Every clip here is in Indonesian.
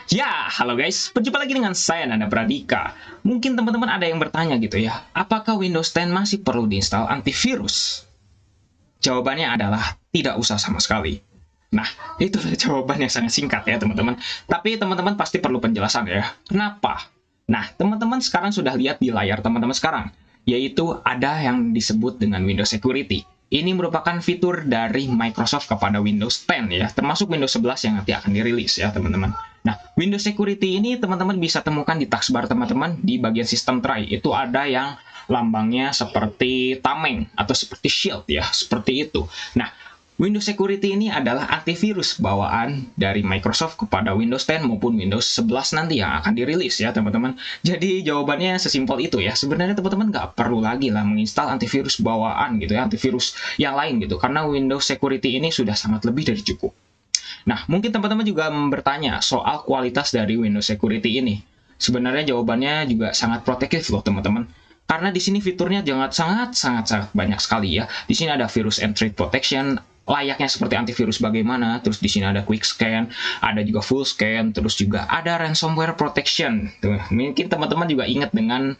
Ya, halo guys, berjumpa lagi dengan saya Nanda Pradika. Mungkin teman-teman ada yang bertanya gitu ya, apakah Windows 10 masih perlu diinstal antivirus? Jawabannya adalah tidak usah sama sekali. Nah, itu jawaban yang sangat singkat ya teman-teman. Tapi teman-teman pasti perlu penjelasan ya. Kenapa? Nah, teman-teman sekarang sudah lihat di layar teman-teman sekarang, yaitu ada yang disebut dengan Windows Security. Ini merupakan fitur dari Microsoft kepada Windows 10 ya, termasuk Windows 11 yang nanti akan dirilis ya teman-teman. Nah, Windows Security ini teman-teman bisa temukan di taskbar teman-teman di bagian sistem tray. Itu ada yang lambangnya seperti tameng atau seperti shield ya, seperti itu. Nah, Windows Security ini adalah antivirus bawaan dari Microsoft kepada Windows 10 maupun Windows 11 nanti yang akan dirilis ya teman-teman. Jadi jawabannya sesimpel itu ya. Sebenarnya teman-teman nggak perlu lagi lah menginstal antivirus bawaan gitu ya, antivirus yang lain gitu. Karena Windows Security ini sudah sangat lebih dari cukup. Nah, mungkin teman-teman juga bertanya soal kualitas dari Windows Security ini. Sebenarnya jawabannya juga sangat protektif loh, teman-teman. Karena di sini fiturnya sangat banyak sekali ya. Di sini ada virus and threat protection, layaknya seperti antivirus bagaimana. Terus di sini ada quick scan, ada juga full scan, terus juga ada ransomware protection. Tuh, mungkin teman-teman juga ingat dengan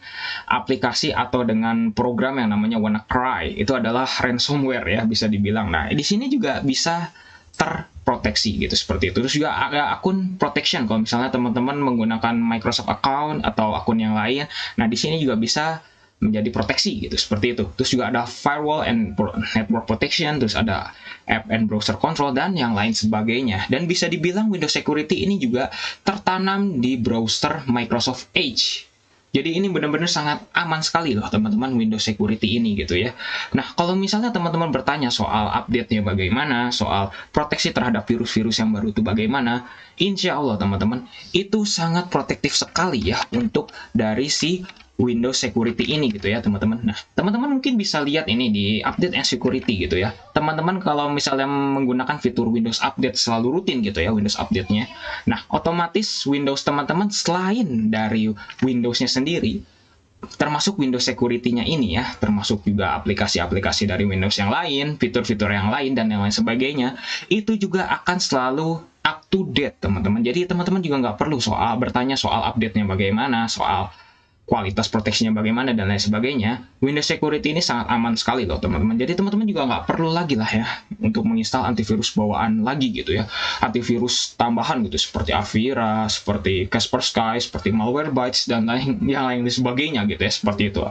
aplikasi atau dengan program yang namanya WannaCry. Itu adalah ransomware ya, bisa dibilang. Nah, di sini juga bisa terproteksi gitu seperti itu. Terus juga ada akun protection kalau misalnya teman-teman menggunakan Microsoft account atau akun yang lain. Nah, di sini juga bisa menjadi proteksi gitu seperti itu. Terus juga ada firewall and network protection, terus ada app and browser control dan yang lain sebagainya. Dan bisa dibilang Windows Security ini juga tertanam di browser Microsoft Edge. Jadi ini benar-benar sangat aman sekali loh teman-teman Windows Security ini gitu ya. Nah, kalau misalnya teman-teman bertanya soal update-nya bagaimana, soal proteksi terhadap virus-virus yang baru itu bagaimana, insya Allah teman-teman, itu sangat protektif sekali ya untuk dari si Windows Security ini gitu ya teman-teman. Nah, teman-teman mungkin bisa lihat ini di update and security gitu ya. Teman-teman kalau misalnya menggunakan fitur Windows Update selalu rutin gitu ya Windows Update-nya. Nah, otomatis Windows teman-teman selain dari Windows-nya sendiri, termasuk Windows Security-nya ini ya, termasuk juga aplikasi-aplikasi dari Windows yang lain, fitur-fitur yang lain dan yang lain sebagainya, itu juga akan selalu up to date teman-teman. Jadi teman-teman juga nggak perlu bertanya soal update-nya bagaimana, soal kualitas proteksinya bagaimana dan lain sebagainya. Windows Security ini sangat aman sekali loh teman-teman. Jadi teman-teman juga nggak perlu lagi lah ya untuk menginstal antivirus bawaan lagi gitu ya, antivirus tambahan gitu seperti Avira, seperti Kaspersky, seperti Malwarebytes dan yang lain sebagainya gitu ya, seperti itu.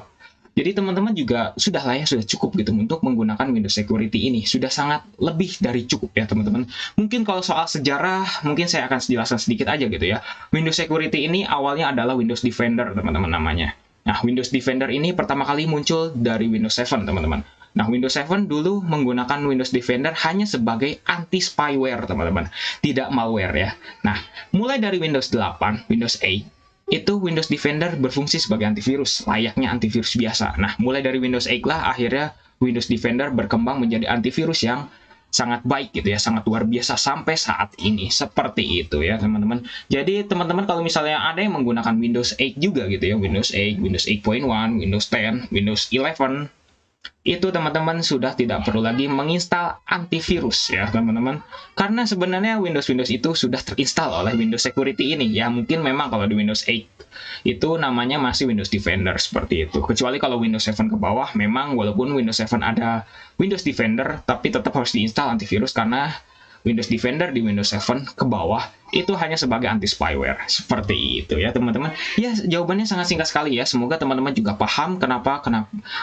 Jadi teman-teman juga sudah lah ya, sudah cukup gitu untuk menggunakan Windows Security ini. Sudah sangat lebih dari cukup ya teman-teman. Mungkin kalau soal sejarah, mungkin saya akan jelaskan sedikit aja gitu ya. Windows Security ini awalnya adalah Windows Defender teman-teman namanya. Nah, Windows Defender ini pertama kali muncul dari Windows 7 teman-teman. Nah, Windows 7 dulu menggunakan Windows Defender hanya sebagai anti-spyware teman-teman. Tidak malware ya. Nah, mulai dari Windows 8, Windows 8, itu Windows Defender berfungsi sebagai antivirus, layaknya antivirus biasa. Nah, mulai dari Windows 8 lah, akhirnya Windows Defender berkembang menjadi antivirus yang sangat baik gitu ya, sangat luar biasa sampai saat ini. Seperti itu ya, teman-teman. Jadi, teman-teman kalau misalnya ada yang menggunakan Windows 8 juga gitu ya, Windows 8, Windows 8.1, Windows 10, Windows 11, itu teman-teman sudah tidak perlu lagi menginstal antivirus ya teman-teman, karena sebenarnya Windows itu sudah terinstal oleh Windows Security ini ya. Mungkin memang kalau di Windows 8 itu namanya masih Windows Defender seperti itu, kecuali kalau Windows 7 ke bawah memang walaupun Windows 7 ada Windows Defender tapi tetap harus diinstal antivirus, karena Windows Defender di Windows 7 ke bawah itu hanya sebagai anti-spyware. Seperti itu ya teman-teman. Ya, jawabannya sangat singkat sekali ya. Semoga teman-teman juga paham kenapa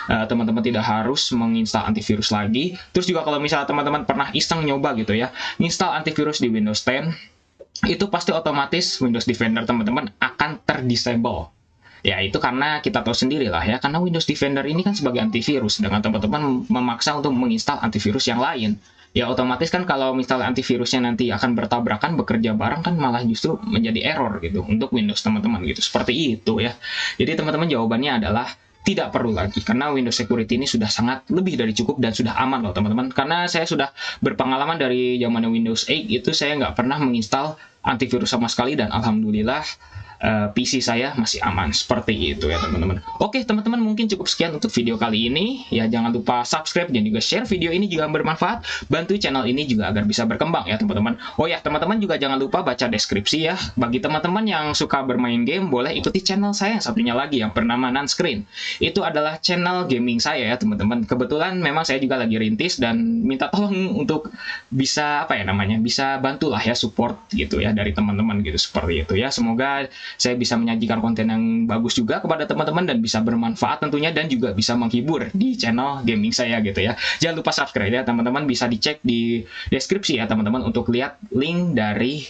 teman-teman tidak harus menginstal antivirus lagi. Terus juga kalau misalnya teman-teman pernah iseng nyoba gitu ya, install antivirus di Windows 10, itu pasti otomatis Windows Defender teman-teman akan terdisable. Ya, itu karena kita tahu sendiri lah ya, karena Windows Defender ini kan sebagai antivirus, dengan teman-teman memaksa untuk menginstal antivirus yang lain. Ya, otomatis kan kalau misalnya antivirusnya nanti akan bertabrakan, bekerja bareng, kan malah justru menjadi error gitu untuk Windows teman-teman gitu. Seperti itu ya. Jadi teman-teman jawabannya adalah tidak perlu lagi, karena Windows Security ini sudah sangat lebih dari cukup dan sudah aman loh teman-teman. Karena saya sudah berpengalaman dari zaman Windows 8 itu, saya nggak pernah menginstal antivirus sama sekali dan alhamdulillah PC saya masih aman. Seperti itu ya teman-teman. Oke teman-teman, mungkin cukup sekian untuk video kali ini ya. Jangan lupa subscribe dan juga share video ini jika bermanfaat. Bantu channel ini juga agar bisa berkembang ya teman-teman. Oh ya teman-teman, juga jangan lupa baca deskripsi ya. Bagi teman-teman yang suka bermain game, boleh ikuti channel saya yang satunya lagi yang bernama Nanscreen. Itu adalah channel gaming saya ya teman-teman. Kebetulan memang saya juga lagi rintis dan minta tolong untuk bisa bisa bantulah ya, support gitu ya dari teman-teman gitu, seperti itu ya. Semoga saya bisa menyajikan konten yang bagus juga kepada teman-teman dan bisa bermanfaat tentunya, dan juga bisa menghibur di channel gaming saya gitu ya. Jangan lupa subscribe ya teman-teman, bisa dicek di deskripsi ya teman-teman untuk lihat link dari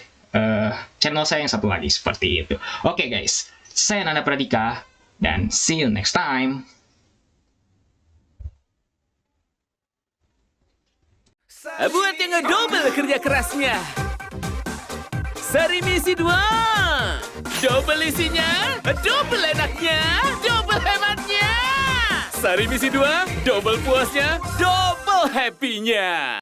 channel saya yang satu lagi, seperti itu. Oke guys, saya Nanda Pradika dan see you next time. Buat yang ngedouble kerja kerasnya, seri misi 2. Double isinya, double enaknya, double hematnya. Sari misi 2, double puasnya, double happy-nya.